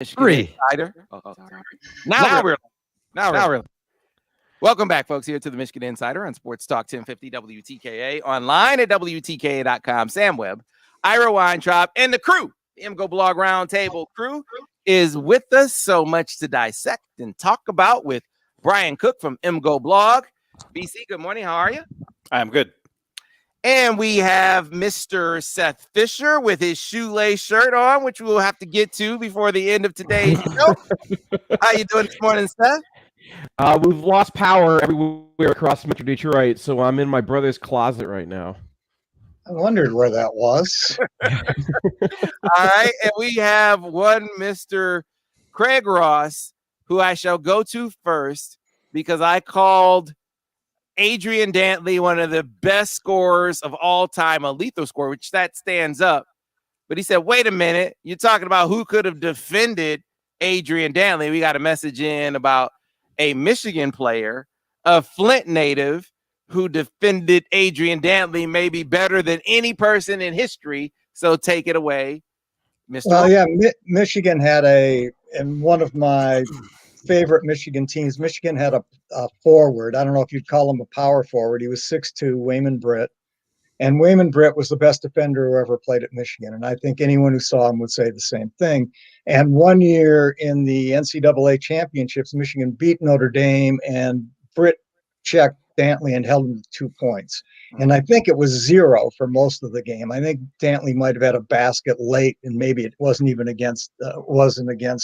Michigan Three. Insider. Now we're welcome back, folks, here to the Michigan Insider on Sports Talk 1050 WTKA, online at WTKA.com. Sam Webb, Ira Weintraub, and the crew, the MGoBlog Roundtable crew, is with us. So much to dissect and talk about with Brian Cook from MGoBlog. BC, good morning. How are you? I'm good. And we have Mr. Seth Fisher with his shoelace shirt on, which we'll have to get to before the end of today's show. How you doing this morning, Seth? We've lost power everywhere across Metro Detroit, so I'm in my brother's closet right now. I wondered where that was. All right, and we have one Mr. Craig Ross, who I shall go to first because I called Adrian Dantley one of the best scorers of all time, a lethal scorer, which that stands up. But he said, wait a minute, you're talking about who could have defended Adrian Dantley. We got a message in about a Michigan player, a Flint native, who defended Adrian Dantley maybe better than any person in history. So take it away, Mr. Well, yeah, Michigan had in one of my favorite Michigan teams, Michigan had a forward. I don't know if you'd call him a power forward. He was 6'2", Wayman Britt. And Wayman Britt was the best defender who ever played at Michigan. And I think anyone who saw him would say the same thing. And one year in the NCAA championships, Michigan beat Notre Dame, and Britt checked Dantley and held him to 2 points. And I think it was 0 for most of the game. I think Dantley might have had a basket late, and maybe it wasn't against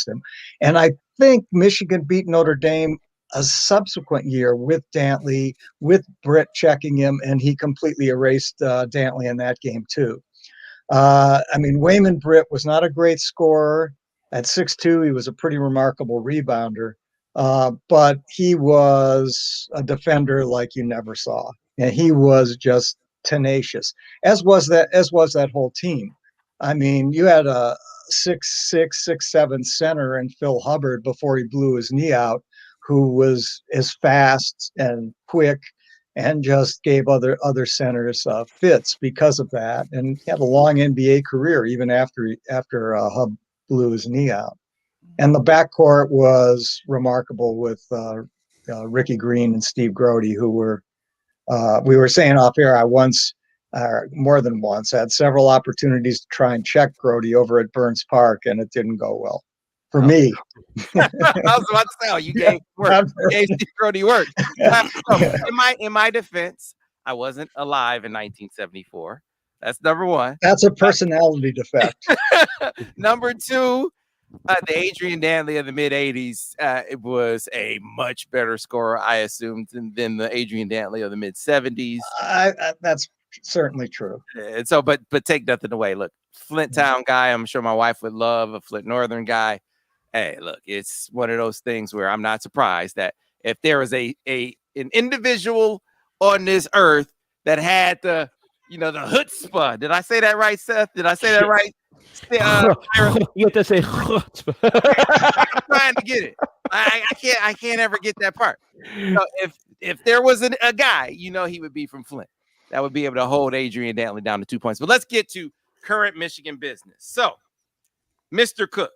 him. And I think Michigan beat Notre Dame a subsequent year with Dantley, with Britt checking him, and he completely erased Dantley in that game too. Wayman Britt was not a great scorer. At 6'2", he was a pretty remarkable rebounder, but he was a defender like you never saw, and he was just tenacious. As was that whole team. I mean, you had a 6'6", 6'7" center in Phil Hubbard before he blew his knee out, who was as fast and quick and just gave other centers fits because of that. And he had a long NBA career even after Hub blew his knee out. And the backcourt was remarkable with Ricky Green and Steve Grody, who we were saying off air, I once, more than once, had several opportunities to try and check Grody over at Burns Park, and it didn't go well. For me. I was about to say, you gave work. You gave Steve Grody work. In my defense, I wasn't alive in 1974. That's number one. That's a personality defect. Number two, the Adrian Dantley of the mid-'80s, it was a much better scorer, I assumed, than the Adrian Dantley of the mid-'70s. That's certainly true. And so, but take nothing away. Look, Flint Town guy, I'm sure my wife would love a Flint Northern guy. Hey, look, it's one of those things where I'm not surprised that if there was an individual on this earth that had the chutzpah. Did I say that right, Seth? Did I say that right? You have to say chutzpah. I'm trying to get it. I can't ever get that part. So if there was a guy, he would be from Flint that would be able to hold Adrian Dantley down to 2 points. But let's get to current Michigan business. So, Mr. Cook.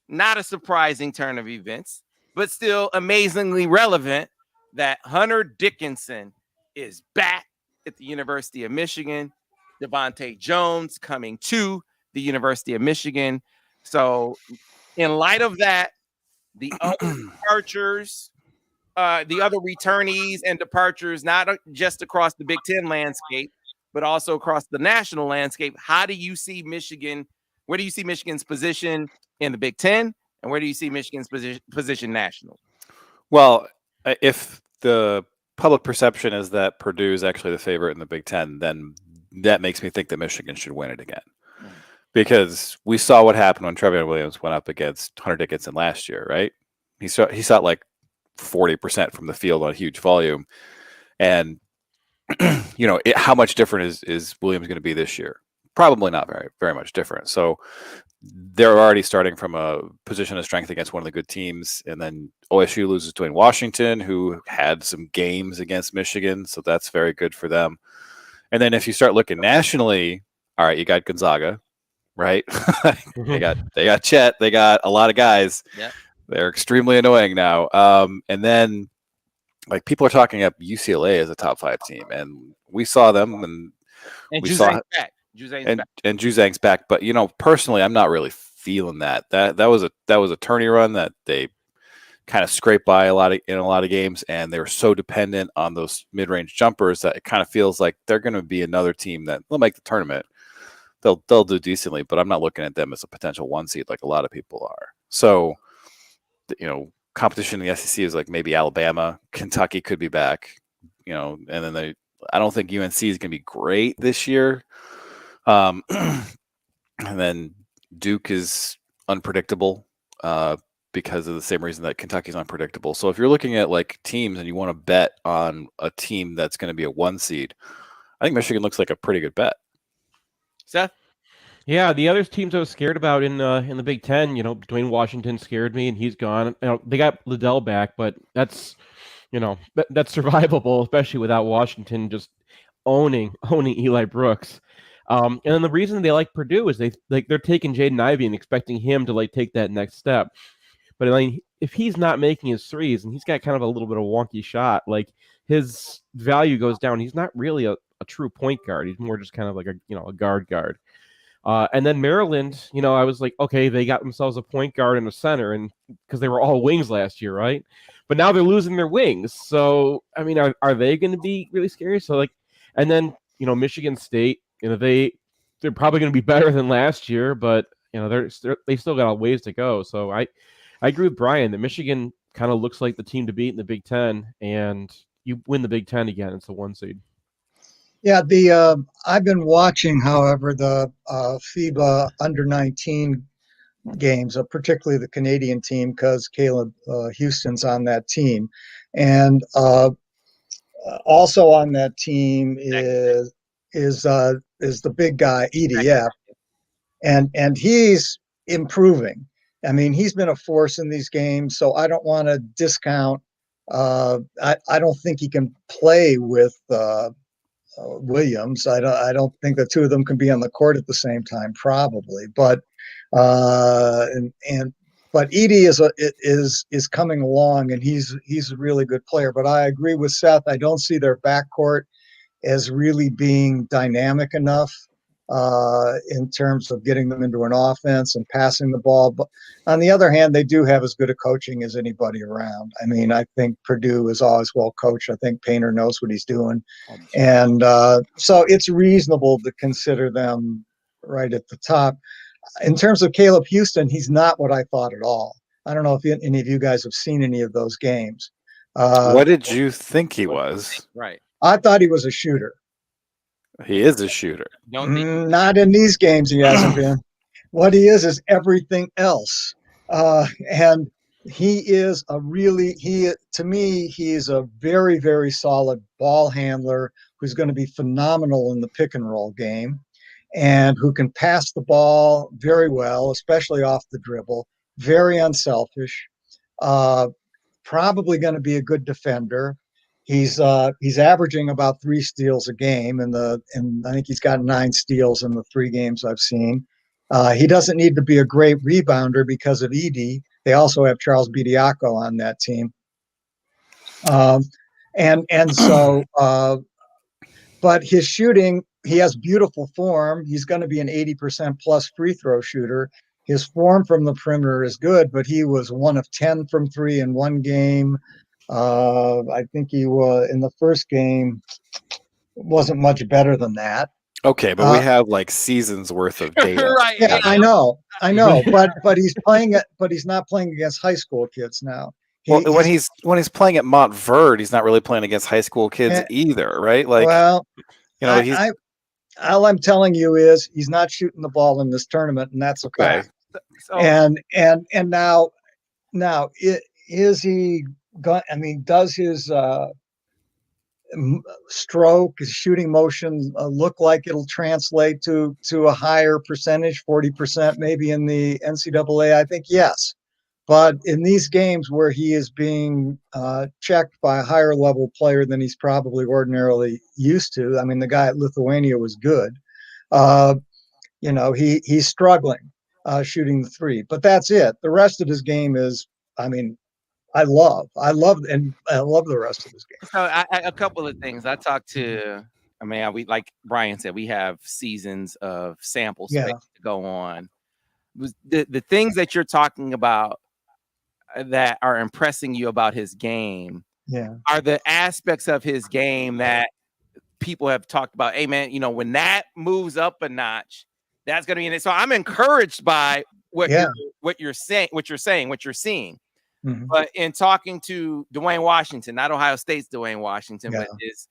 Not a surprising turn of events, but still amazingly relevant that Hunter Dickinson is back at the University of Michigan. Devontae Jones coming to the University of Michigan. So in light of that, the other departures, the other returnees and departures, not just across the Big Ten landscape, but also across the national landscape, how do you see Michigan? Where do you see Michigan's position in the Big Ten, and where do you see Michigan's position national? Well, if the public perception is that Purdue is actually the favorite in the Big Ten, then that makes me think that Michigan should win it again. Because we saw what happened when Trevion Williams went up against Hunter Dickinson last year, right? He shot like 40% from the field on huge volume. And, how much different is Williams going to be this year? Probably not very, very much different. So they're already starting from a position of strength against one of the good teams. And then OSU loses to Washington, who had some games against Michigan. So that's very good for them. And then if you start looking nationally, all right, you got Gonzaga, right? they got Chet, they got a lot of guys. Yeah. They're extremely annoying now. And then like people are talking up UCLA as a top 5 team, and we saw them, and we saw back. And Juzang's back. But personally, I'm not really feeling that. That was a tourney run that they kind of scraped by in a lot of games, and they were so dependent on those mid-range jumpers that it kind of feels like they're going to be another team that will make the tournament. They'll do decently, but I'm not looking at them as a potential 1 seed like a lot of people are. So, competition in the SEC is like maybe Alabama, Kentucky could be back, and then I don't think UNC is going to be great this year. And then Duke is unpredictable because of the same reason that Kentucky's unpredictable. So if you're looking at like teams and you want to bet on a team that's going to be a 1 seed, I think Michigan looks like a pretty good bet. Seth? Yeah, the other teams I was scared about in the Big Ten, Dwayne Washington scared me, and he's gone. They got Liddell back, but that's that's survivable, especially without Washington just owning Eli Brooks. And then the reason they like Purdue is they're taking Jaden Ivey and expecting him to like take that next step. But if he's not making his threes and he's got kind of a little bit of a wonky shot, like his value goes down. He's not really a true point guard. He's more just kind of like a guard. And then Maryland, I was like, okay, they got themselves a point guard and a center, and because they were all wings last year, right? But now they're losing their wings. So I mean, are they going to be really scary? So and then Michigan State, they're probably going to be better than last year, but they still got a ways to go. So I agree with Brian that Michigan kind of looks like the team to beat in the Big Ten, and you win the Big Ten again, it's a 1 seed. Yeah, I've been watching, however, the FIBA under-19 games, particularly the Canadian team, because Caleb Houston's on that team, and also on that team is the big guy EDF, and he's improving. I mean, he's been a force in these games, so I don't want to discount. I don't think he can play with Williams. I don't think the two of them can be on the court at the same time, probably. But but Edie is coming along, and he's a really good player. But I agree with Seth. I don't see their backcourt as really being dynamic enough in terms of getting them into an offense and passing the ball. But on the other hand, they do have as good a coaching as anybody around. I mean, I think Purdue is always well coached. I think Painter knows what he's doing. And so it's reasonable to consider them right at the top. In terms of Caleb Houston, he's not what I thought at all. I don't know if any of you guys have seen any of those games. What did you think he was? Right. I thought he was a shooter. He is a shooter. Not in these games, he hasn't been. What he is everything else. And he is to me, he's a very, very solid ball handler who's going to be phenomenal in the pick and roll game, and who can pass the ball very well, especially off the dribble, very unselfish, probably going to be a good defender. He's averaging about 3 steals a game, and I think he's got 9 steals in the 3 games I've seen. He doesn't need to be a great rebounder because of Edie. They also have Charles Bediako on that team, but his shooting, he has beautiful form. He's going to be an 80% plus free throw shooter. His form from the perimeter is good, but he was 1 of 10 from 3 in 1 game. I think he was in the first game, wasn't much better than that. Okay, but we have like seasons worth of data. Right. Yeah, I know, but he's playing but he's not playing against high school kids now. When he's playing at Montverde, he's not really playing against high school kids either, right? Like, well, all I'm telling you is he's not shooting the ball in this tournament, and that's okay. So, and now is he? I mean, does his stroke, his shooting motion look like it'll translate to a higher percentage, 40% maybe in the NCAA? I think yes. But in these games where he is being checked by a higher level player than he's probably ordinarily used to, I mean, the guy at Lithuania was good. he's struggling shooting the three, but that's it. The rest of his game is, I mean, I love the rest of his game. So a couple of things. I talked to, we, like Brian said, we have seasons of sample space to go on. The things that you're talking about that are impressing you about his game are the aspects of his game that people have talked about. Hey man, when that moves up a notch, that's going to be in it. So I'm encouraged by what you're saying, what you're seeing. Mm-hmm. But in talking to Dwayne Washington, not Ohio State's Dwayne Washington, but his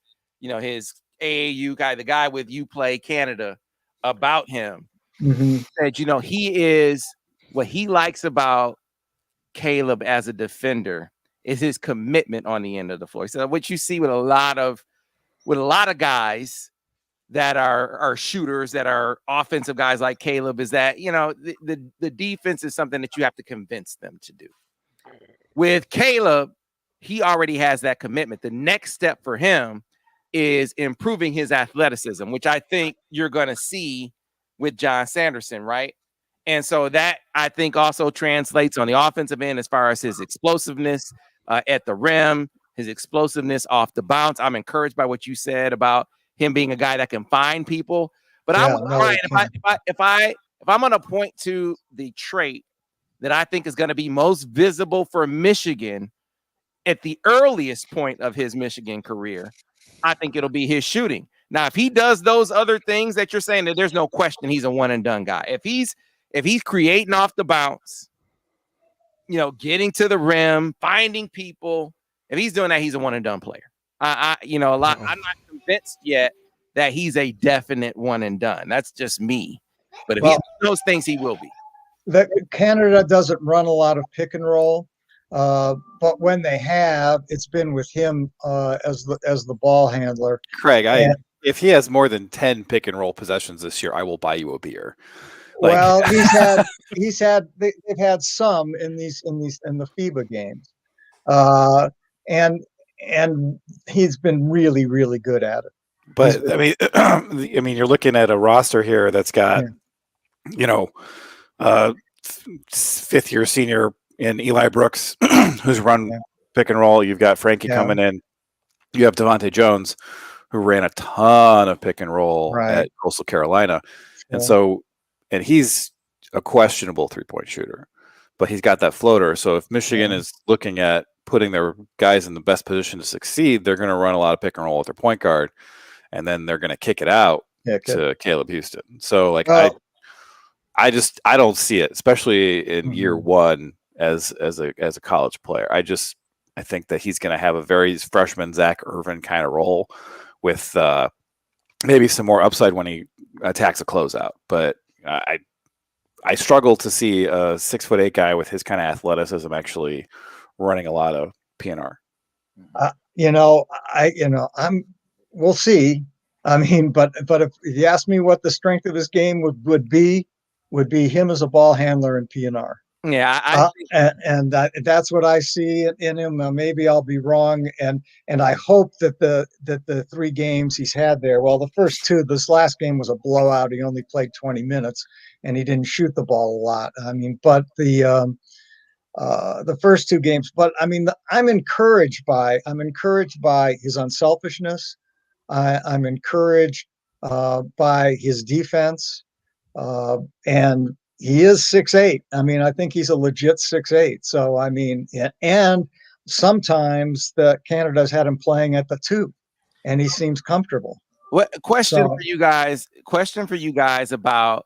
AAU guy, the guy with You Play Canada, about him, said, he is, what he likes about Caleb as a defender is his commitment on the end of the floor. So what you see with a lot of guys that are shooters, that are offensive guys like Caleb, is that the defense is something that you have to convince them to do. With Caleb, he already has that commitment. The next step for him is improving his athleticism, which I think you're going to see with John Sanderson, right? And so that, I think, also translates on the offensive end as far as his explosiveness at the rim, his explosiveness off the bounce. I'm encouraged by what you said about him being a guy that can find people. But Brian, if I'm going to point to the trait that I think is going to be most visible for Michigan at the earliest point of his Michigan career, I think it'll be his shooting. Now, if he does those other things that you're saying, that there's no question he's a one and done guy. If he's creating off the bounce, getting to the rim, finding people, if he's doing that, he's a one and done player. I'm not convinced yet that he's a definite one and done. That's just me. But if he does those things, he will be. Canada doesn't run a lot of pick and roll, but when they have, it's been with him as the ball handler. Craig, if he has more than 10 pick and roll possessions this year, I will buy you a beer. Well, they've had some in the FIBA games, and he's been really, really good at it. But I mean, you're looking at a roster here that's got, fifth year senior in Eli Brooks, who's run pick and roll. You've got Frankie coming in. You have Devontae Jones, who ran a ton of pick and roll at Coastal Carolina, and he's a questionable 3-point shooter, but he's got that floater. So if Michigan is looking at putting their guys in the best position to succeed, they're going to run a lot of pick and roll with their point guard, and then they're going to kick it out to Caleb Houston. So I don't see it, especially in year one as a college player. I think that he's going to have a very freshman Zach Irvin kind of role with maybe some more upside when he attacks a closeout. But I struggle to see a 6'8" guy with his kind of athleticism actually running a lot of PNR. We'll see. I mean, but if you ask me what the strength of his game would be him as a ball handler in PNR. Yeah, that's what I see in him. Maybe I'll be wrong, and I hope that the 3 games he's had there. Well, the first 2, this last game was a blowout. He only played 20 minutes, and he didn't shoot the ball a lot. I mean, but the first 2 games. But I mean, I'm encouraged by his unselfishness. I'm encouraged by his defense, and he is 6'8". I mean, I think he's a legit 6'8". So I mean, and sometimes Canada's had him playing at the 2, and he seems comfortable. What question for you guys? Question for you guys about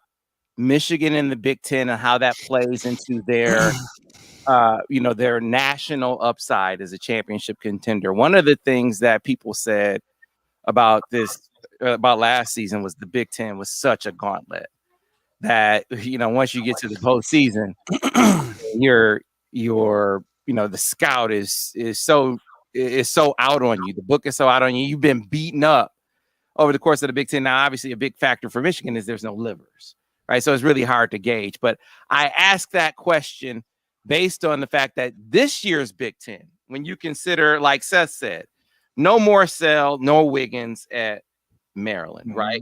Michigan in the Big Ten and how that plays into their, their national upside as a championship contender. One of the things that people said about last season was the Big Ten was such a gauntlet that, once you get to the postseason, the scout is so out on you. The book is so out on you. You've been beaten up over the course of the Big Ten. Now, obviously, a big factor for Michigan is there's no livers, right? So it's really hard to gauge. But I ask that question based on the fact that this year's Big Ten, when you consider, like Seth said, no Morcell, no Wiggins at Maryland, right?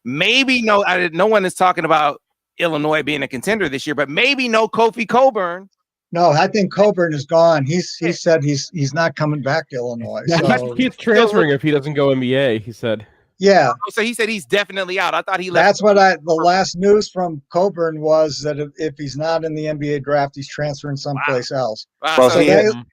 Maybe no one is talking about Illinois being a contender this year, but maybe no Kofi Cockburn. No, I think Cockburn is gone. He said he's not coming back to Illinois. So He's transferring if he doesn't go NBA, he said. yeah. So he said he's definitely out. I thought he left. That's what the last news from Cockburn was, that if he's not in the NBA draft, he's transferring someplace else. Wow. Well, So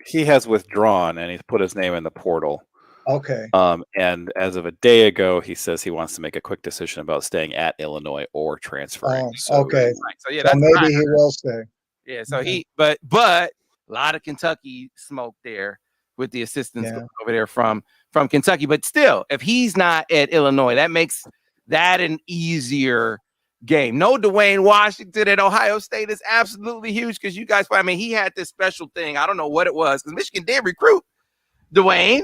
he has withdrawn and he's put his name in the portal. Okay. And as of a day ago, he says he wants to make a quick decision about staying at Illinois or transferring. Okay. So yeah, So maybe he will stay. Yeah. So but a lot of Kentucky smoke there with the assistants over there from Kentucky. But still, if he's not at Illinois, that makes that an easier game. No Dwayne Washington at Ohio State is absolutely huge because you guys, I mean, he had this special thing. I don't know what it was because Michigan did recruit Dwayne,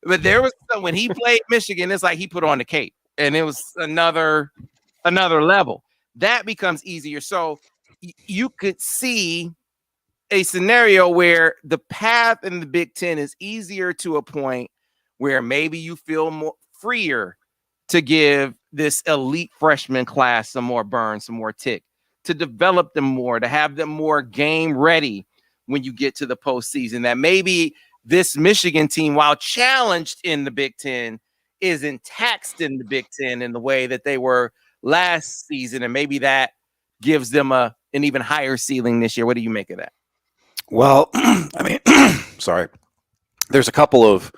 but there was when he played Michigan, it's like he put on the cape and it was another level. That becomes easier. So you could see a scenario where the path in the Big Ten is easier to a point where maybe you feel more freer to give this elite freshman class some more burn, some more tick, to develop them more, to have them more game ready when you get to the postseason. That maybe this Michigan team, while challenged in the Big Ten, isn't taxed in the Big Ten in the way that they were last season. And maybe that gives them an even higher ceiling this year. What do you make of that? Well, I mean, sorry. There's a couple of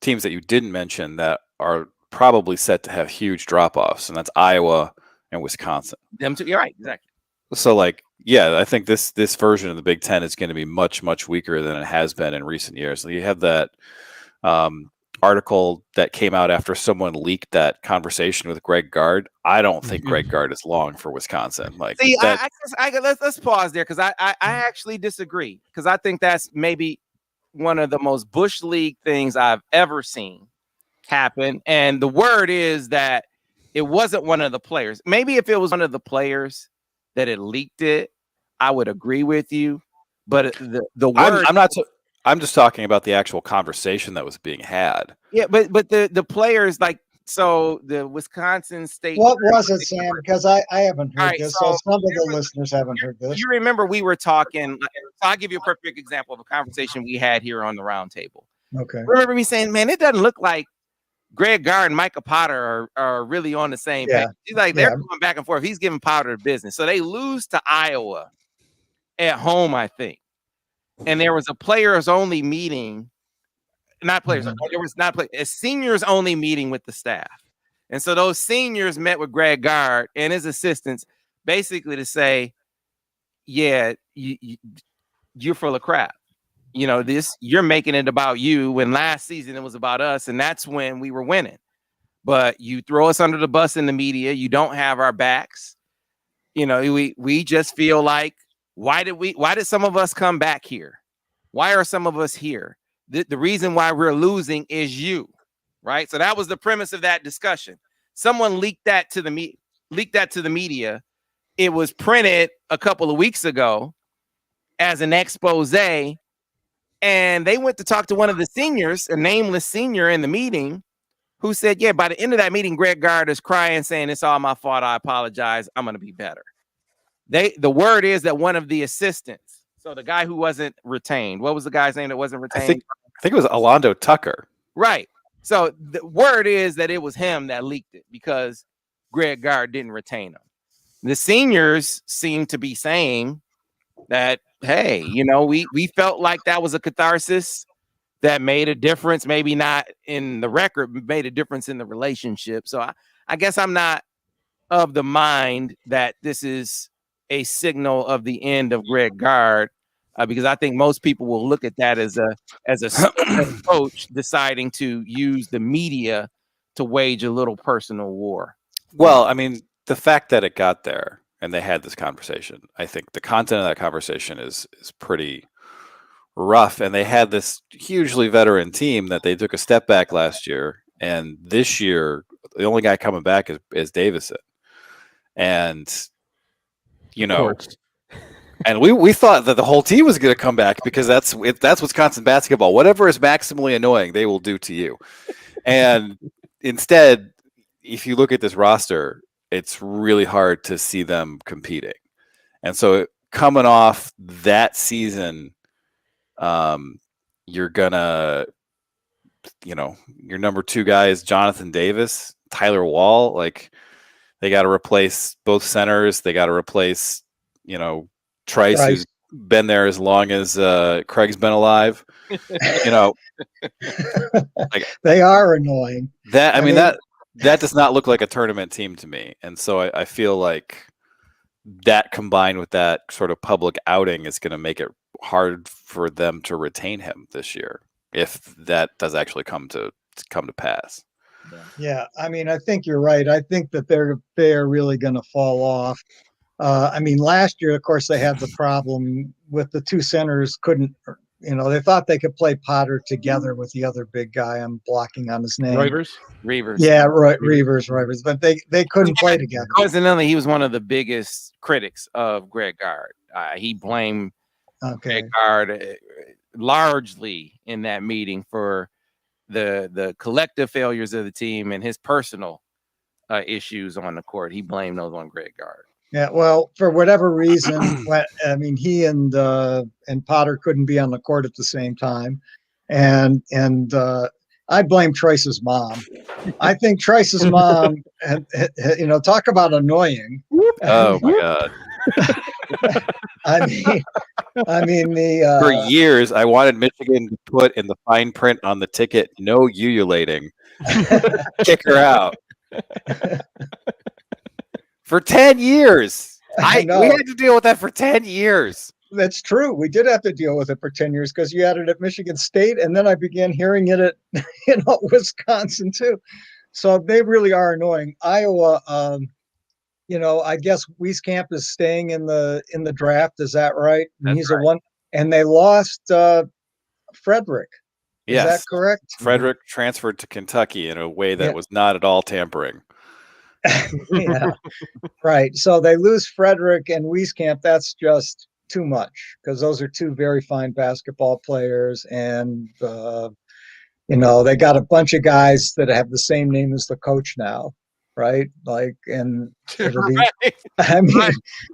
teams that you didn't mention that are probably set to have huge drop-offs, and that's Iowa and Wisconsin. Them two, you're right, exactly. So, like, yeah, I think this version of the Big Ten is going to be much, much weaker than it has been in recent years. So you have that article that came out after someone leaked that conversation with Greg Gard. I don't think Greg Gard is long for Wisconsin. Like, see, let's pause there because I actually disagree because I think that's maybe one of the most Bush League things I've ever seen happen. And the word is that it wasn't one of the players. Maybe if it was one of the players that had leaked it, I would agree with you. But the word, I'm just talking about the actual conversation that was being had. Yeah, but the players, like, so the Wisconsin State. What was it, Sam? Because I haven't heard this. So some of the listeners haven't heard this. You remember we were talking. So I'll give you a perfect example of a conversation we had here on the roundtable. Okay. Remember me saying, "Man, it doesn't look like Greg Gard and Micah Potter are really on the same page." He's like they're going back and forth. He's giving Potter business. So they lose to Iowa at home, I think. And there was a players only meeting, not players. There was not a seniors only meeting with the staff. And so those seniors met with Greg Gard and his assistants basically to say, yeah, you're full of crap. You know, you're making it about you when last season it was about us. And that's when we were winning. But you throw us under the bus in the media. You don't have our backs. You know, we just feel like, why did some of us come back here? Why are some of us here? The reason why we're losing is you, right? So that was the premise of that discussion. Someone leaked that to the media. It was printed a couple of weeks ago as an expose, and they went to talk to one of the seniors, a nameless senior in the meeting, who said, yeah, by the end of that meeting, Greg Gard is crying, saying, it's all my fault. I apologize. I'm going to be better. The word is that one of the assistants, so the guy who wasn't retained, what was the guy's name that wasn't retained? I think it was Alondo Tucker. Right. So the word is that it was him that leaked it because Greg Gard didn't retain him. The seniors seem to be saying that, hey, you know, we felt like that was a catharsis that made a difference, maybe not in the record, but made a difference in the relationship. So I guess I'm not of the mind that this is a signal of the end of Greg Gard, because I think most people will look at that as a coach deciding to use the media to wage a little personal war. Well, I mean, the fact that it got there and they had this conversation, I think the content of that conversation is pretty rough. And they had this hugely veteran team that they took a step back last year, and this year the only guy coming back is Davison. And you know, and we thought that the whole team was going to come back because that's Wisconsin basketball. Whatever is maximally annoying, they will do to you. And instead, if you look at this roster, it's really hard to see them competing. And so coming off that season, you're gonna, your number 2 guy is Jonathan Davis, Tyler Wall. Like, they got to replace both centers. They got to replace, Trice, who's been there as long as Craig's been alive. Like, they are annoying. That does not look like a tournament team to me. And so I feel like that combined with that sort of public outing is going to make it hard for them to retain him this year, if that does actually come to pass. Yeah, I think you're right. I think that they're really going to fall off. Last year, of course, they had the problem with the 2 centers couldn't. They thought they could play Potter together with the other big guy. I'm blocking on his name. Reivers. Yeah, Reivers. But they couldn't play together. Coincidentally, he was one of the biggest critics of Greg Gard. He blamed Greg Gard largely in that meeting for the collective failures of the team and his personal issues on the court. He blamed those on Greg Gard. Yeah, well, for whatever reason, he and Potter couldn't be on the court at the same time, and I blame Trice's mom. I think Trice's mom, talk about annoying. Oh my God. For years, I wanted Michigan to put in the fine print on the ticket, "No ululating." Kick her out. For 10 years. We had to deal with that for 10 years. That's true. We did have to deal with it for 10 years because you had it at Michigan State, and then I began hearing it at Wisconsin too. So they really are annoying. Iowa, I guess Wieskamp is staying in the draft. Is that right? He's right. One, and they lost Frederick. Yes. Is that correct? Frederick transferred to Kentucky in a way that was not at all tampering. Yeah, right. So they lose Frederick and Wieskamp. That's just too much because those are 2 very fine basketball players, and they got a bunch of guys that have the same name as the coach now, right? Like, and it'll be,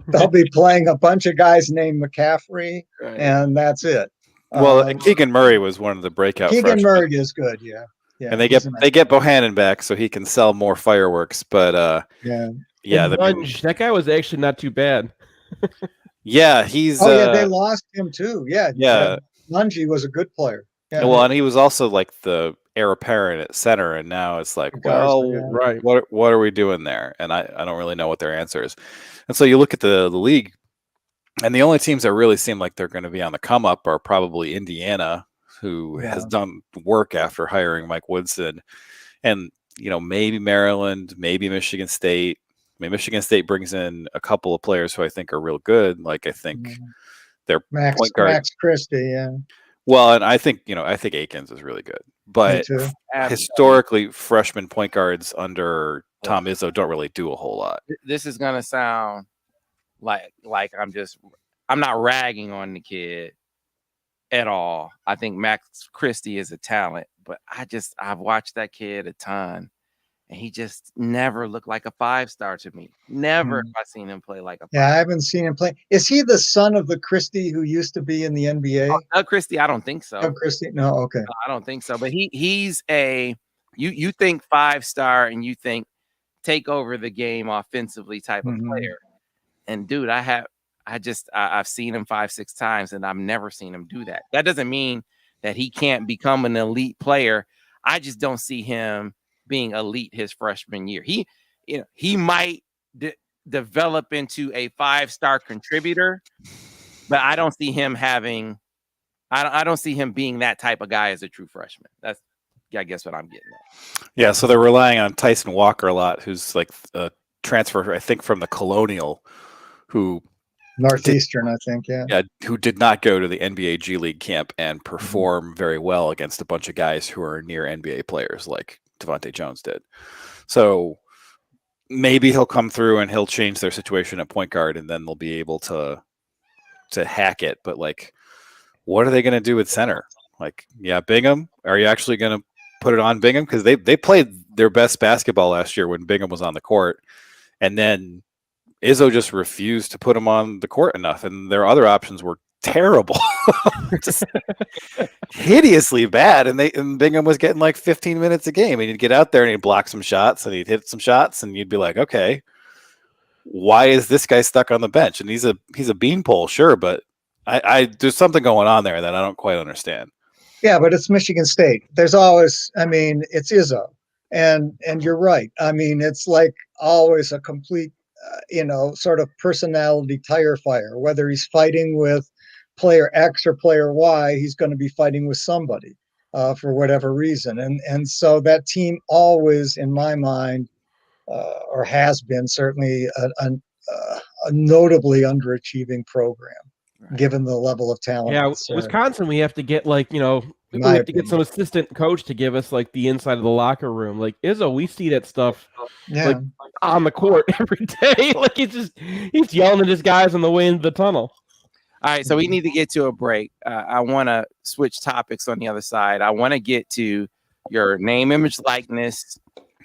they'll be playing a bunch of guys named McCaffrey, and that's it. Well, Keegan Murray was one of the breakout. Keegan Murray is good, yeah. Yeah, and they get Bohannon back so he can sell more fireworks. But that guy was actually not too bad. Yeah, he's. They lost him too. Yeah. Lungi was a good player. Yeah. Well, and he was also like the heir apparent at center, and now it's like, right. What are we doing there? And I don't really know what their answer is. And so you look at the league, and the only teams that really seem like they're going to be on the come up are probably Indiana, who has done work after hiring Mike Woodson, and maybe Maryland, maybe Michigan State. Michigan State brings in a couple of players who I think are real good. Like, I think their point guard, Max Christie, yeah. Well, and I think Akins is really good, but historically, freshman point guards under Tom Izzo don't really do a whole lot. This is gonna sound like I'm not ragging on the kid at all. I think Max Christie is a talent, but I've watched that kid a ton, and he just never looked like a 5-star to me. Never have I seen him play like a 5-star. Yeah, I haven't seen him play. Is he the son of the Christie who used to be in the NBA? Doug Christie, I don't think so. Doug Christie? No, okay. No, I don't think so. But he's you think 5-star and you think take over the game offensively type of player. And dude, I've seen him 5-6 times, and I've never seen him do that. That doesn't mean that he can't become an elite player. I just don't see him being elite his freshman year. He might develop into a 5-star contributor, but I don't see him having. I don't see him being that type of guy as a true freshman. That's, I guess, what I'm getting at. Yeah, so they're relying on Tyson Walker a lot, who's like a transfer, I think, from the Colonial, who. Northeastern, I think, yeah. Yeah, who did not go to the NBA G League camp and perform very well against a bunch of guys who are near NBA players like Devontae Jones did. So maybe he'll come through and he'll change their situation at point guard, and then they'll be able to hack it. But like, what are they going to do with center? Like, Bingham. Are you actually going to put it on Bingham? Because they played their best basketball last year when Bingham was on the court, and then Izzo just refused to put him on the court enough, and their other options were terrible, just hideously bad. And Bingham was getting like 15 minutes a game, and he'd get out there and he'd block some shots and he'd hit some shots, and you'd be like, okay, why is this guy stuck on the bench? And he's a beanpole, sure, but I there's something going on there that I don't quite understand. Yeah, but it's Michigan State. There's always, I mean, it's Izzo, and you're right. I mean, it's like always a complete, sort of personality tire fire. Whether he's fighting with player X or player Y, he's going to be fighting with somebody for whatever reason. And so that team always, in my mind, or has been certainly a notably underachieving program, given the level of talent. Yeah, Wisconsin, we have to get we my have to get opinion. some assistant coach to give us like the inside of the locker room. Like Izzo, we see that stuff like on the court every day. Like he's yelling at his guys on the way into the tunnel. All right, so we need to get to a break. I want to switch topics on the other side. I want to get to your name, image, likeness,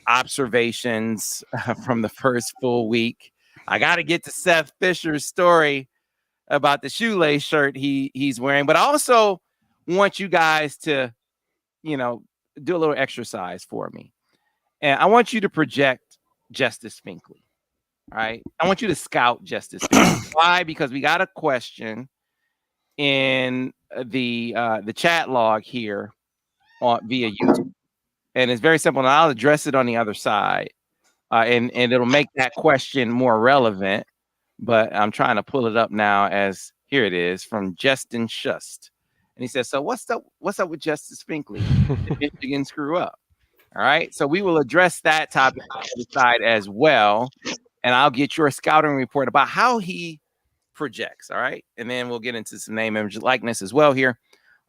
observations from the first full week. I got to get to Seth Fisher's story about the shoelace shirt he's wearing, but I also want you guys to, do a little exercise for me. And I want you to project Justice Finkley. All right. I want you to scout Justice Finkley. Why? Because we got a question in the chat log here via YouTube. And it's very simple. And I'll address it on the other side. And it'll make that question more relevant. But I'm trying to pull it up now as here it is from Justin Shust. And he says, so what's up with Justice Finkley? Did Michigan screw up? All right. So we will address that topic on the side as well. And I'll get your scouting report about how he projects. All right. And then we'll get into some name, image, likeness as well here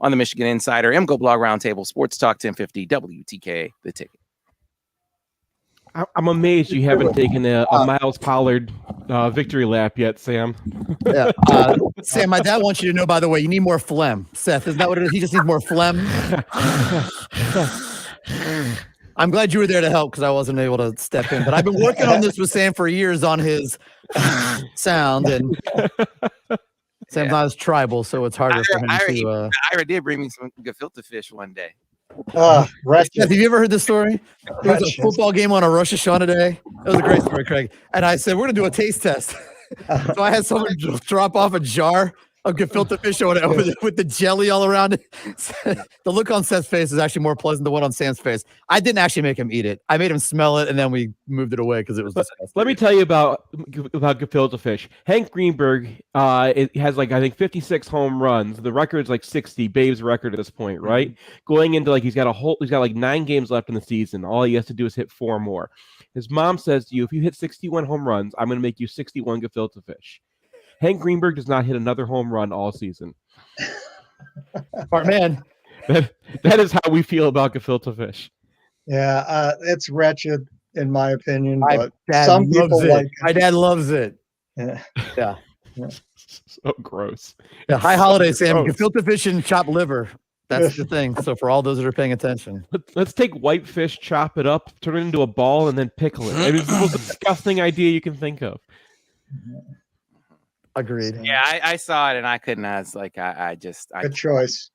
on the Michigan Insider, MGoBlog Roundtable, Sports Talk 1050, WTK, The Ticket. I'm amazed you haven't taken a Miles Pollard victory lap yet, Sam. Yeah, Sam, my dad wants you to know, by the way, you need more phlegm. Seth, isn't that what it is? He just needs more phlegm. I'm glad you were there to help because I wasn't able to step in. But I've been working on this with Sam for years on his sound, and Sam's not as tribal, so it's harder for him to. Ira did bring me some gefilte fish one day. Seth, have you ever heard this story? There was a football game on a Rosh Hashanah day. It was a great story, Craig. And I said, we're going to do a taste test. So I had someone drop off a jar of gefilte fish with the jelly all around it. The look on Seth's face is actually more pleasant than the one on Sam's face. I didn't actually make him eat it. I made him smell it, and then we moved it away because it was disgusting. Let me tell you about gefilte fish. Hank Greenberg it has I think 56 home runs. The record is 60. Babe's record at this point, right? Mm-hmm. Going into he's got 9 games left in the season. All he has to do is hit 4 more. His mom says to you, if you hit 61 home runs, I'm going to make you 61 gefilte fish. Hank Greenberg does not hit another home run all season. Smart man. That is how we feel about gefilte fish. Yeah, it's wretched in my opinion, but some people like it. My dad loves it. Yeah. So gross. Yeah, high holiday, Sam. Gefilte fish and chopped liver. That's the thing. So for all those that are paying attention, let's take white fish, chop it up, turn it into a ball, and then pickle it. It's the most disgusting idea you can think of. Agreed. Yeah, I saw it and I couldn't. I was like, good choice.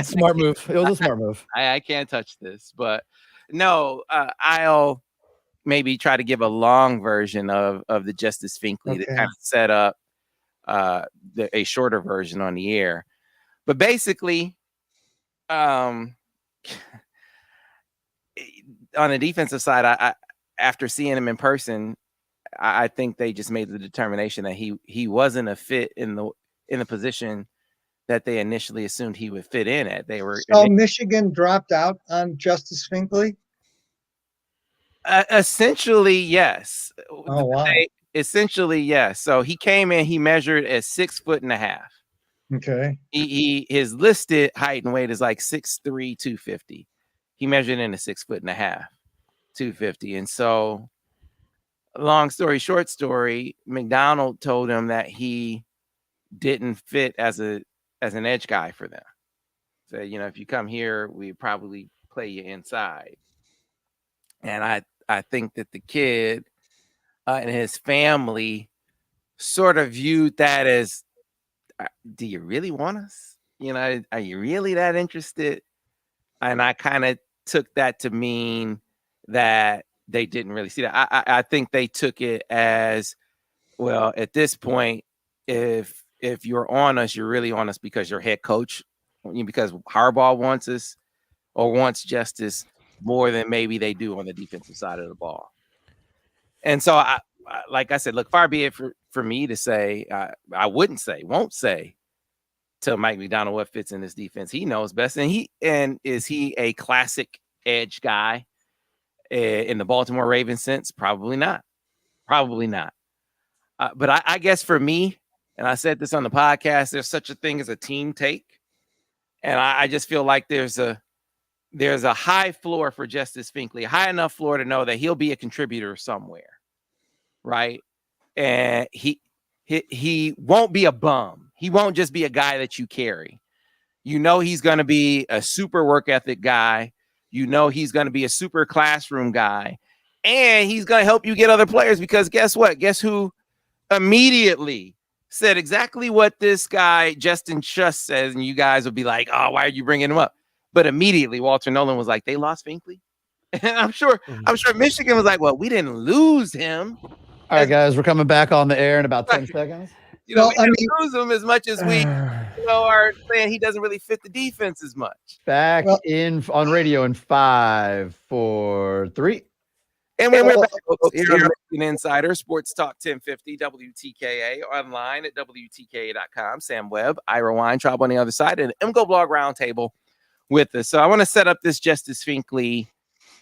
Smart move. It was a smart move. I can't touch this, but no, I'll maybe try to give a long version of the Justice Finkley to kind of set up a shorter version on the air. But basically, on the defensive side, I after seeing him in person, I think they just made the determination that he wasn't a fit in the position that they initially assumed he would fit in at. Michigan dropped out on Justice Finkley? Essentially, yes. Oh, wow. Essentially, yes. So he came in, he measured at 6'1.5". Okay. His listed height and weight is 6'3", 250. He measured in a 6'1.5", 250. And so, long story short story, McDonald told him that he didn't fit as an edge guy for them. So, if you come here, we probably play you inside. And I think that the kid and his family sort of viewed that as, do you really want us? Are you really that interested? And I kind of took that to mean that they didn't really see that. I think they took it as, well, at this point, if you're on us, you're really on us because your head coach, because Harbaugh wants us or wants Justice more than maybe they do on the defensive side of the ball. And so, like I said, look, far be it for me to say, I won't say to Mike McDonald what fits in this defense. He knows best. And is he a classic edge guy in the Baltimore Ravens sense? Probably not. But I guess for me, and I said this on the podcast, there's such a thing as a team take. And I just feel like there's a high floor for Justice Finkley, a high enough floor to know that he'll be a contributor somewhere, right? And he won't be a bum. He won't just be a guy that you carry. He's going to be a super work ethic guy. He's going to be a super classroom guy. And he's going to help you get other players, because guess what? Guess who immediately said exactly what this guy, Justin Schuss, says, and you guys will be like, oh, why are you bringing him up? But immediately Walter Nolan was like, they lost Finkley. And I'm sure Michigan was like, well, we didn't lose him. All right, guys, we're coming back on the air in about 10 seconds. We didn't lose him as much as we are saying he doesn't really fit the defense as much. Back on radio in 5, 4, 3. And we're back here on Michigan Insider, Sports Talk 1050, WTKA, online at WTKA.com. Sam Webb, Ira Weintraub on the other side, and MGoBlog Roundtable with us. So I want to set up this Justice Finkley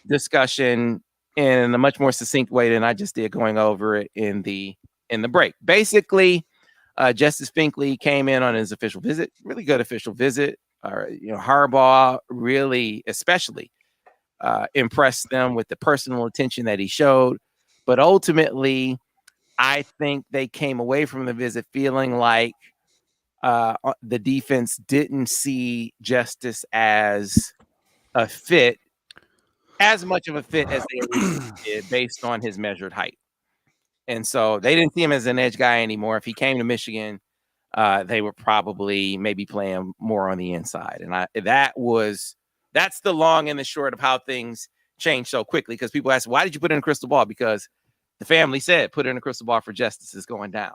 discussion in a much more succinct way than I just did going over it in the break. Basically, Justice Finkley came in on his official visit, really good official visit. Harbaugh really, especially, impressed them with the personal attention that he showed. But ultimately, I think they came away from the visit feeling like the defense didn't see Justice as a fit, as much of a fit as they originally did based on his measured height. And so they didn't see him as an edge guy anymore. If he came to Michigan, they were probably maybe playing more on the inside. And that's the long and the short of how things change so quickly, because people ask, why did you put in a crystal ball? Because the family said, put in a crystal ball for Justice is going down.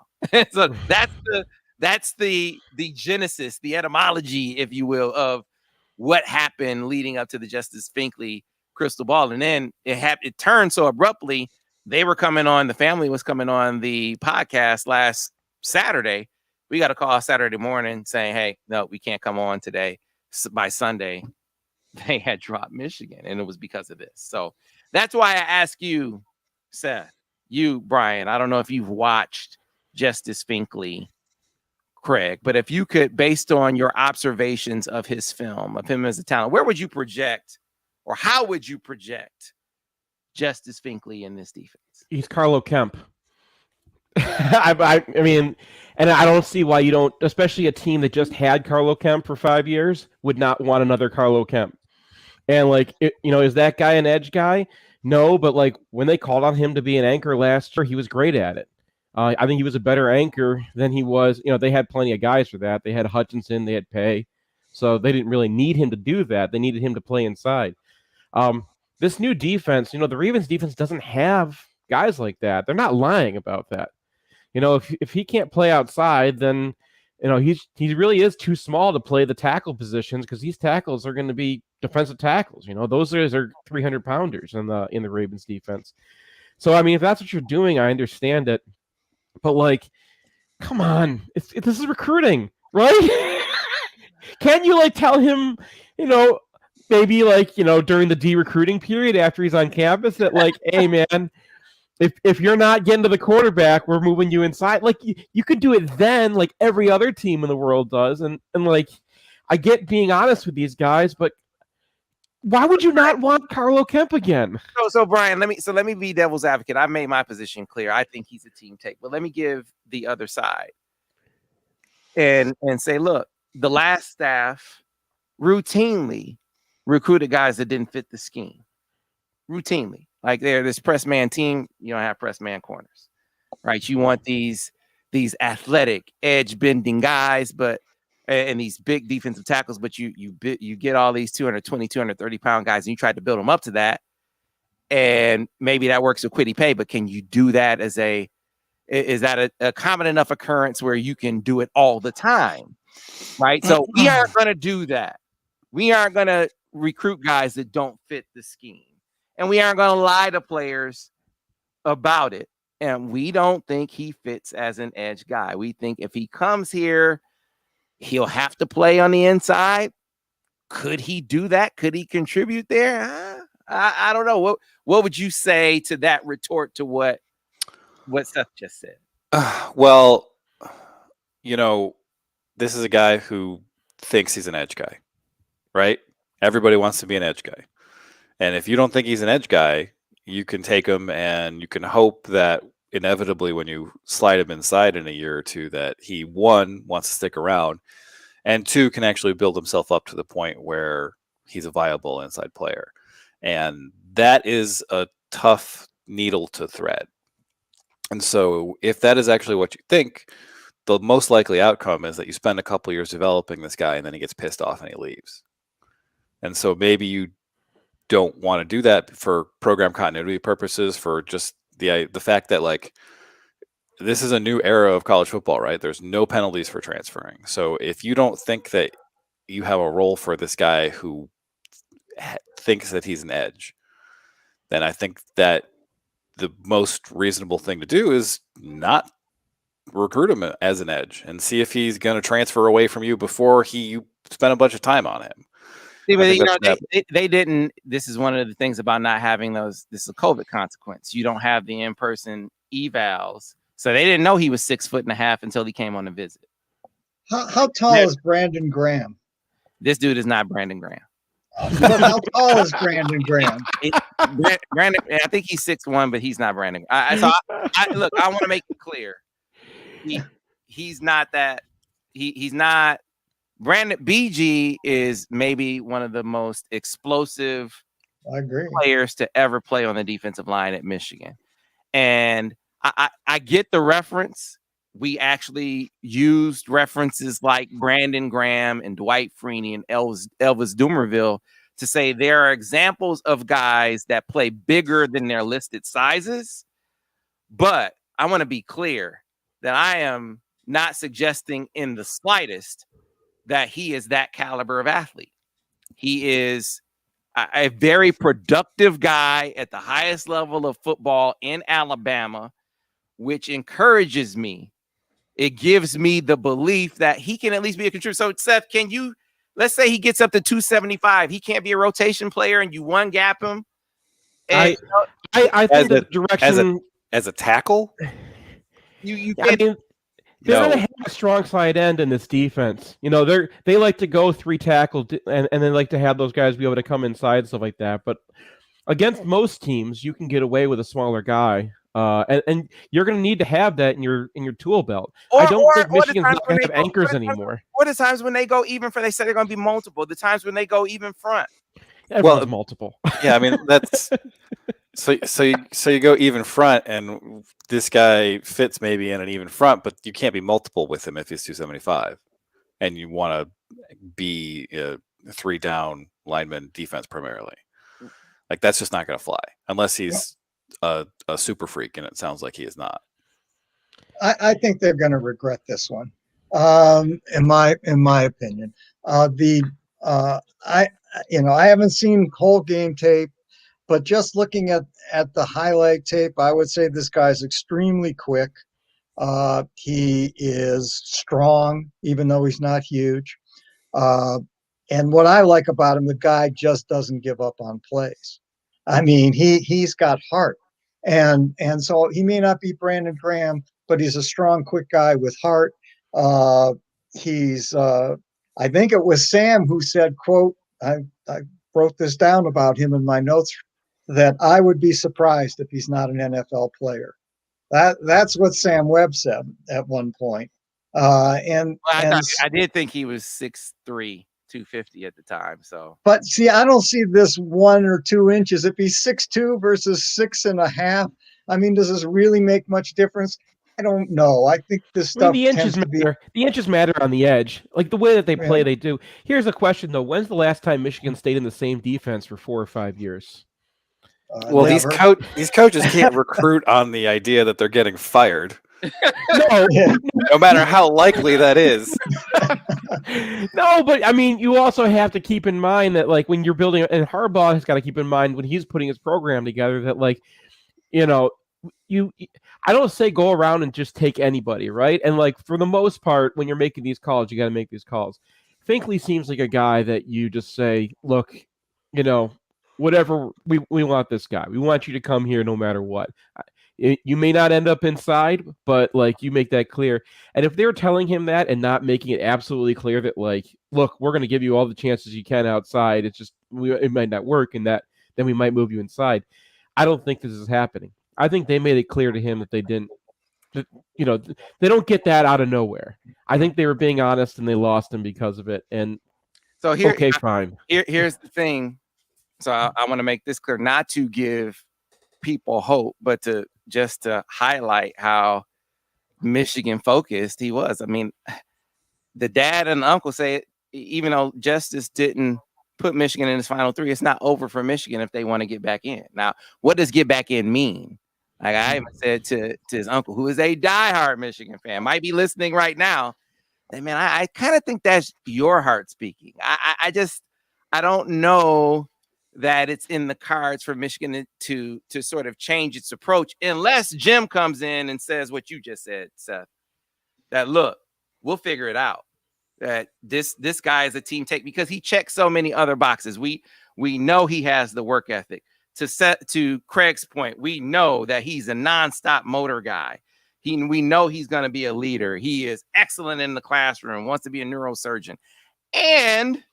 So that's the genesis, the etymology, if you will, of what happened leading up to the Justice Finkley crystal ball. And then it turned so abruptly. The family was coming on the podcast last Saturday. We got a call Saturday morning saying, hey, no, we can't come on today. By Sunday, they had dropped Michigan, and it was because of this. So that's why I ask you, Seth, you, Brian, I don't know if you've watched Justice Finkley, Craig, but if you could, based on your observations of his film, of him as a talent, where would you project, or how would you project Justice Finkley in this defense? He's Carlo Kemp. I mean, and I don't see why you don't, especially a team that just had Carlo Kemp for 5 years, would not want another Carlo Kemp. And is that guy an edge guy? No, but when they called on him to be an anchor last year, he was great at it. I think he was a better anchor than he was. They had plenty of guys for that. They had Hutchinson, they had Pay. So they didn't really need him to do that. They needed him to play inside. This new defense, the Ravens defense doesn't have guys like that. They're not lying about that. If he can't play outside, then he really is too small to play the tackle positions, because these tackles are going to be defensive tackles. Those are 300-pounders in the Ravens defense. So I mean, if that's what you're doing, I understand it. But come on, this is recruiting, right? Can't you tell him, maybe during the de-recruiting period after he's on campus that hey man, if you're not getting to the quarterback, we're moving you inside. You could do it then, like every other team in the world does. And I get being honest with these guys, but why would you not want Carlo Kemp again? So Brian, let me be devil's advocate. I made my position clear. I think he's a team take, but let me give the other side and say, look, the last staff routinely recruited guys that didn't fit the scheme. Routinely. Like this press man team, you don't have press man corners, right? You want these athletic, edge bending guys, and these big defensive tackles, but you get all these 220, 230 pound guys, and you try to build them up to that, and maybe that works with Quiddy Pay, but can you do that is that a common enough occurrence where you can do it all the time, right? So we aren't going to do that. We aren't going to recruit guys that don't fit the scheme, and we aren't going to lie to players about it. And we don't think he fits as an edge guy. We think if he comes here, he'll have to play on the inside. Could he do that? Could he contribute there? I don't know. What would you say to that retort to what Seth just said? Well, this is a guy who thinks he's an edge guy, right? Everybody wants to be an edge guy. And if you don't think he's an edge guy, you can take him and you can hope that inevitably when you slide him inside in a year or two that he, one, wants to stick around, and two, can actually build himself up to the point where he's a viable inside player. And that is a tough needle to thread. And so if that is actually what you think, the most likely outcome is that you spend a couple years developing this guy and then he gets pissed off and he leaves. And so maybe you don't want to do that for program continuity purposes, for just the fact that, like, this is a new era of college football, right? There's no penalties for transferring. So if you don't think that you have a role for this guy who thinks that he's an edge, then I think that the most reasonable thing to do is not recruit him as an edge and see if he's going to transfer away from you before you spend a bunch of time on him. See, but they didn't. This is one of the things about not having those. This is a COVID consequence. You don't have the in-person evals, so they didn't know he was 6'1.5" until he came on the visit. How tall is Brandon Graham? This dude is not Brandon Graham. But how tall is Brandon Graham? Brandon, I think he's 6'1", but he's not Brandon. Look, I want to make it clear. He's not that. He's not. Brandon BG is maybe one of the most explosive players to ever play on the defensive line at Michigan. And I get the reference. We actually used references like Brandon Graham and Dwight Freeney and Elvis Dumerville to say there are examples of guys that play bigger than their listed sizes. But I want to be clear that I am not suggesting in the slightest that he is that caliber of athlete. He is a very productive guy at the highest level of football in Alabama, which encourages me. It gives me the belief that he can at least be a contributor. So, Seth, let's say he gets up to 275. He can't be a rotation player and you one gap him. And, I think the direction as a tackle, you can't. They're going to have a strong side end in this defense. They like to go 3 tackle and they like to have those guys be able to come inside and stuff like that. But against most teams, you can get away with a smaller guy. And you're going to need to have that in your tool belt. I don't think Michigan's not going to have anchors anymore. What are the times when they go even front? They said they're going to be multiple. The times when they go even front. Everyone's multiple. Yeah, I mean, that's so you go even front, and this guy fits maybe in an even front, but you can't be multiple with him if he's 275, and you want to be a 3-down lineman defense primarily. Like, that's just not going to fly unless he's a super freak, and it sounds like he is not. I think they're going to regret this one. In my opinion, I haven't seen whole game tape, but just looking at the highlight tape, I would say this guy's extremely quick. He is strong, even though he's not huge. And what I like about him, the guy just doesn't give up on plays. I mean, he's got heart. And so he may not be Brandon Graham, but he's a strong, quick guy with heart. I think it was Sam who said, quote, I wrote this down about him in my notes, that I would be surprised if he's not an NFL player. That's what Sam Webb said at one point. I did think he was 6'3", 250 at the time. So, But see, I don't see this 1 or 2 inches. If he's 6'2" versus 6.5, I mean, does this really make much difference? I don't know. I think this I mean, stuff the inches tends to be. matter. The inches matter on the edge, like the way that they play. Yeah. They do. Here's a question though: when's the last time Michigan stayed in the same defense for 4 or 5 years? Well, Never. these coaches can't recruit on the idea that they're getting fired, No, Yeah. no matter how likely that is. no, but I mean, you also have to keep in mind that, like, when you're building, and Harbaugh has got to keep in mind when he's putting his program together that, like, you know, I don't say go around and just take anybody, right? And like for the most part, when you're making these calls, you got to make these calls. Finkley seems like a guy that you just say, look, you know, whatever, we want this guy. We want you to come here no matter what. You may not end up inside, but like you make that clear. And if they're telling him that and not making it absolutely clear that, like, look, we're going to give you all the chances you can outside, it's just it might not work, and that then we might move you inside. I don't think this is happening. I think they made it clear to him that they didn't, that, you know, they don't get that out of nowhere. I think they were being honest and they lost him because of it. And so here, okay, fine. Here's the thing. So I want to make this clear, not to give people hope, but to just to highlight how Michigan focused he was. I mean, the dad and the uncle say it, even though Justice didn't put Michigan in his final 3, it's not over for Michigan if they want to get back in. Now, what does get back in mean? Like I even said to his uncle, who is a diehard Michigan fan, might be listening right now. And man, I kind of think that's your heart speaking. I don't know that it's in the cards for Michigan to sort of change its approach unless Jim comes in and says what you just said, Seth. That look, we'll figure it out. That this guy is a team take because he checks so many other boxes. We know he has the work ethic. To Craig's point, we know that he's a nonstop motor guy. We know he's going to be a leader. He is excellent in the classroom, wants to be a neurosurgeon. And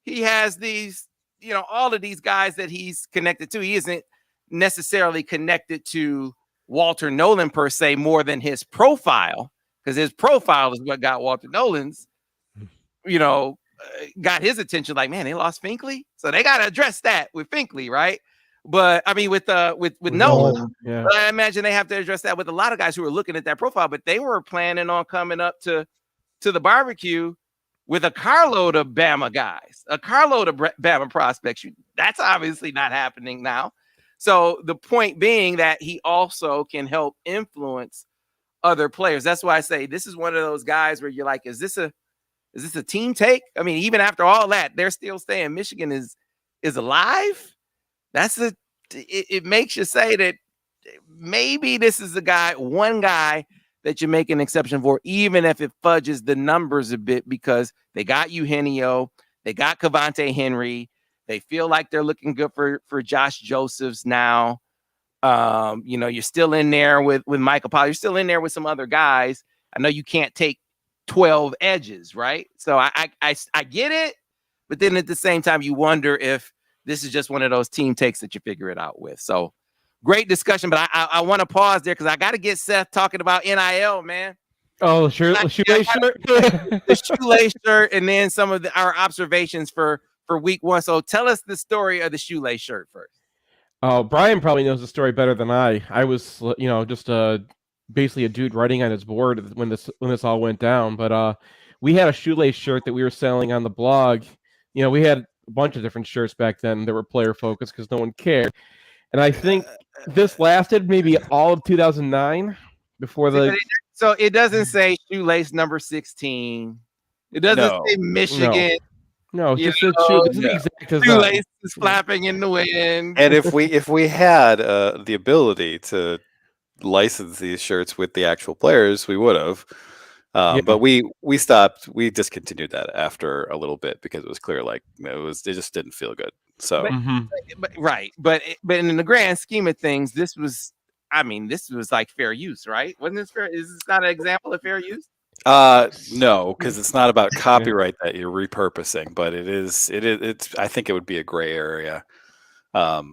he has these, you know, all of these guys that he's connected to. He isn't necessarily connected to Walter Nolan per se more than his profile, because his profile is what got Walter Nolan's, you know, got his attention. Like, man, they lost Finkley, so they got to address that with Finkley, right? But I mean, with Nolan, yeah. I imagine they have to address that with a lot of guys who are looking at that profile. But they were planning on coming up to the barbecue with a carload of Bama guys, a carload of Bama prospects. That's obviously not happening now. So the point being that he also can help influence other players. That's why I say this is one of those guys where you're like, is this a team take? I mean, even after all that, they're still saying Michigan is alive. It makes you say that maybe this is one guy that you make an exception for, even if it fudges the numbers a bit, because they got Eugenio, they got Cavante Henry, they feel like they're looking good for Josh Josephs now. You know, you're still in there with Michael Powell, you're still in there with some other guys. I know you can't take 12 edges, right? So I get it, but then at the same time, you wonder if this is just one of those team takes that you figure it out with. So great discussion, but I want to pause there because I got to get Seth talking about NIL, man. Oh, sure, the shoelace shirt, the shoelace shirt, and then some of our observations for week 1. So tell us the story of the shoelace shirt first. Oh, Brian probably knows the story better than I. I was, you know, just basically a dude writing on his board when this all went down. But we had a shoelace shirt that we were selling on the blog. You know, we had a bunch of different shirts back then that were player focused because no one cared. And I think this lasted maybe all of 2009 before the. So it doesn't say shoelace number 16. It doesn't say Michigan. No, it's just the shoelace is flapping in the wind. And if we had the ability to license these shirts with the actual players, we would have. But we stopped. We discontinued that after a little bit because it was clear, like it just didn't feel good. So, but in the grand scheme of things, this was like fair use, right? Wasn't this fair? Is this not an example of fair use? No, because it's not about copyright that you're repurposing, but it's. I think it would be a gray area, but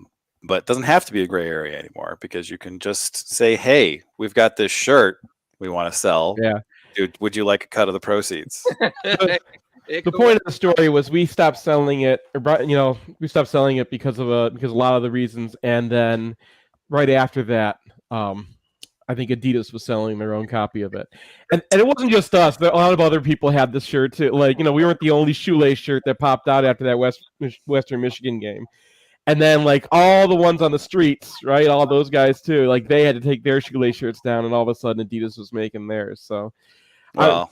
it doesn't have to be a gray area anymore because you can just say, "Hey, we've got this shirt we want to sell. Yeah, dude, would you like a cut of the proceeds?" The point of the story was we stopped selling it, we stopped selling it because of a lot of the reasons, and then right after that, I think Adidas was selling their own copy of it, and it wasn't just us. A lot of other people had this shirt too. Like, we weren't the only shoelace shirt that popped out after that Western Michigan game, and then like all the ones on the streets, right? All those guys too. Like they had to take their shoelace shirts down, and all of a sudden Adidas was making theirs. So, Well,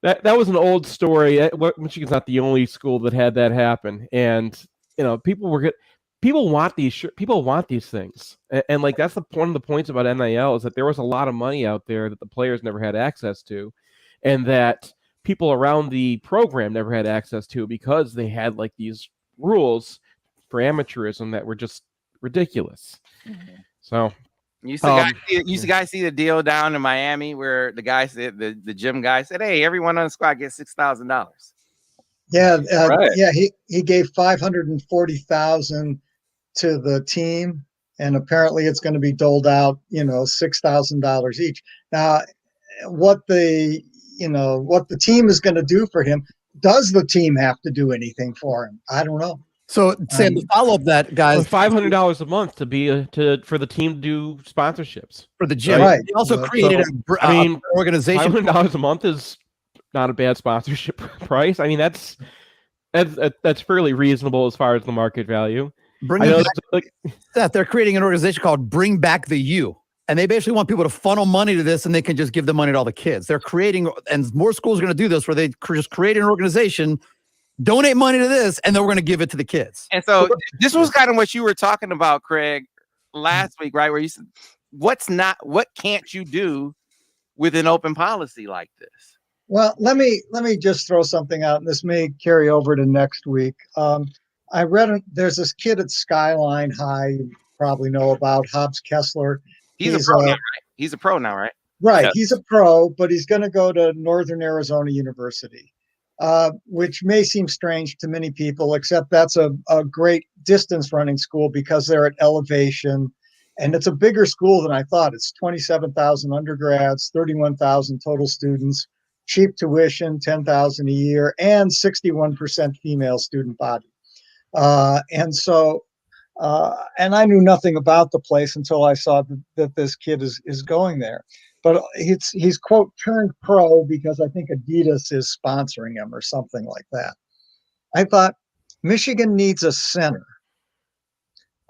That was an old story. Michigan's not the only school that had that happen, and people want people want these things, and like that's one of the points about NIL is that there was a lot of money out there that the players never had access to, and that people around the program never had access to because they had like these rules for amateurism that were just ridiculous. Mm-hmm. So. You used to guys see the deal down in Miami where the guy said the gym guy said, "Hey, everyone on the squad gets $6,000." Yeah, Right. yeah. He gave $540,000 to the team, and apparently it's going to be doled out, $6,000 each. Now, what the team is going to do for him? Does the team have to do anything for him? I don't know. So, Sam, to follow up that, guys, $500 a month for the team to do sponsorships for the gym. Right. They also created an organization. $500 a month is not a bad sponsorship price. I mean, that's fairly reasonable as far as the market value. Seth, they're creating an organization called Bring Back the U. And they basically want people to funnel money to this, and they can just give the money to all the kids. They're creating, and more schools are going to do this, where they just create an organization, donate money to this, and then we're going to give it to the kids. And so this was kind of what you were talking about, Craig, last week, right? Where you said, what can't you do with an open policy like this? Well, let me just throw something out, and this may carry over to next week. I read there's this kid at Skyline High you probably know about, Hobbs Kessler. He's a pro now, right? He's a pro now, right? Right. Yes. He's a pro, but he's going to go to Northern Arizona University, which may seem strange to many people, except that's a great distance running school because they're at elevation, and it's a bigger school than I thought. It's 27,000 undergrads, 31,000 total students, cheap tuition, 10,000 a year, and 61% female student body. And I knew nothing about the place until I saw that this kid is going there. But he's quote turned pro because I think Adidas is sponsoring him or something like that. I thought Michigan needs a center,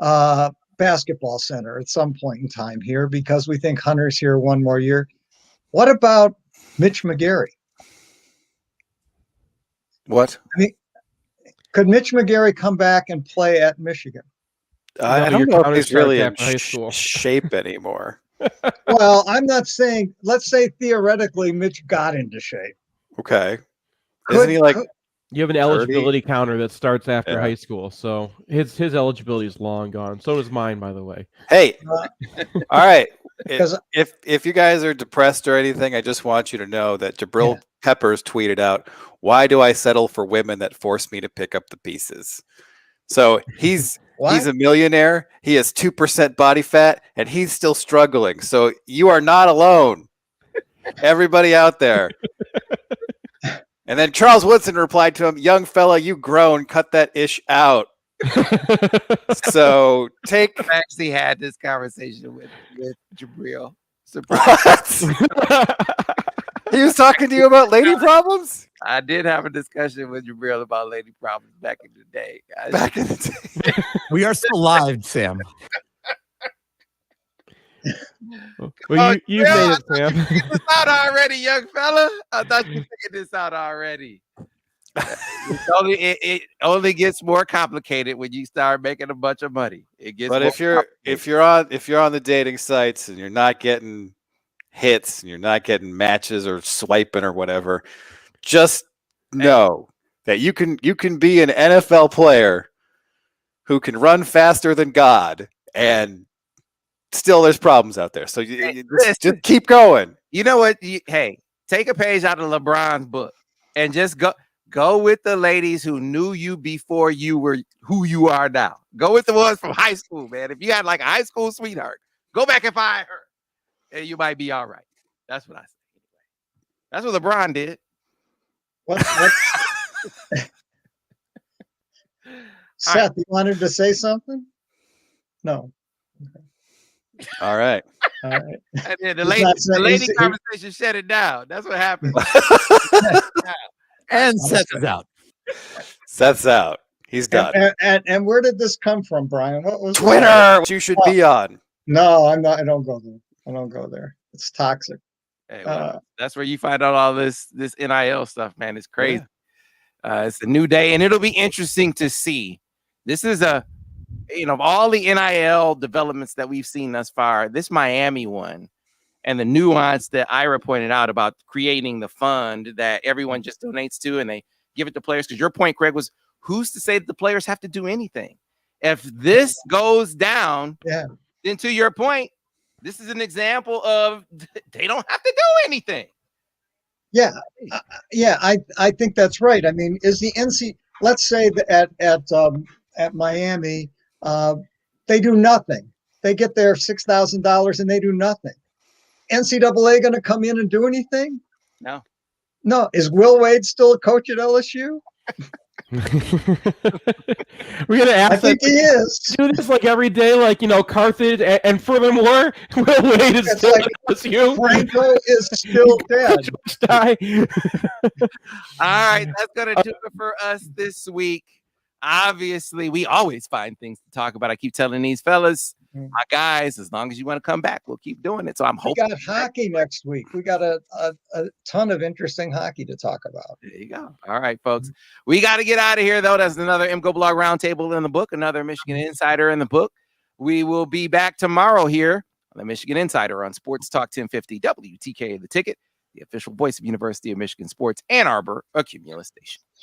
basketball center at some point in time here because we think Hunter's here one more year. What about Mitch McGary? What? I mean, could Mitch McGary come back and play at Michigan? I don't know if he's really in shape anymore. Well, I'm not saying. Let's say theoretically, Mitch got into shape. Okay. Isn't he like? You have an eligibility counter that starts after high school, so his eligibility is long gone. So does mine, by the way. Hey, all right. If you guys are depressed or anything, I just want you to know that Jabril Peppers tweeted out, "Why do I settle for women that force me to pick up the pieces?" So he's a millionaire. He has 2% body fat, and he's still struggling. So you are not alone. Everybody out there. And then Charles Woodson replied to him, "Young fella, you grown. Cut that ish out." So take. I actually had this conversation with Jabril. Surprise. He was talking to you about lady problems? I did have a discussion with Jabril about lady problems back in the day. We are still live, Sam. Well, you made it, Sam. You figured this out already, young fella. I thought you figured this out already. It only gets more complicated when you start making a bunch of money. It gets. But if you're on the dating sites and you're not getting hits and you're not getting matches or swiping or whatever, just know that you can be an NFL player who can run faster than God, and still there's problems out there. So just keep going. You know what? Hey, take a page out of LeBron's book and just go with the ladies who knew you before you were who you are now. Go with the ones from high school, man. If you had like a high school sweetheart, go back and find her, and you might be all right. That's what I say. That's what LeBron did. What? Seth, you wanted to say something? No. All right. All right. And then the He's lady, not the saying- lady he's- conversation shut it down. That's what happened. And Seth is out. Seth's out. He's done. And where did this come from, Brian? What was Twitter, which you should be on. No, I'm not. I don't go there. I don't go there. It's toxic. Hey, well, that's where you find out all this NIL stuff, man. It's crazy. It's a new day, and it'll be interesting to see. This is of all the NIL developments that we've seen thus far, this Miami one and the nuance that Ira pointed out about creating the fund that everyone just donates to and they give it to players. Because your point, Craig, was who's to say that the players have to do anything? If this goes down, then to your point, this is an example of they don't have to do anything. Yeah, I think that's right. I mean, is the NC? Let's say that at Miami, they do nothing. They get their $6,000 and they do nothing. NCAA going to come in and do anything? No. No. Is Will Wade still a coach at LSU? We're gonna ask. I think he is. Do this like every day, like Carthage, and furthermore, Will Wade is still like at LSU. Franco is still dead. All right, that's gonna do it for us this week. Obviously, we always find things to talk about. I keep telling these fellas, my guys, as long as you want to come back, we'll keep doing it. So I'm hoping. We got hockey next week. We got a ton of interesting hockey to talk about. There you go. All right, folks. We got to get out of here, though. That's another MGoBlog Roundtable in the book, another Michigan Insider in the book. We will be back tomorrow here on the Michigan Insider on Sports Talk 1050 WTK The Ticket, the official voice of University of Michigan Sports, Ann Arbor, a Cumulus station.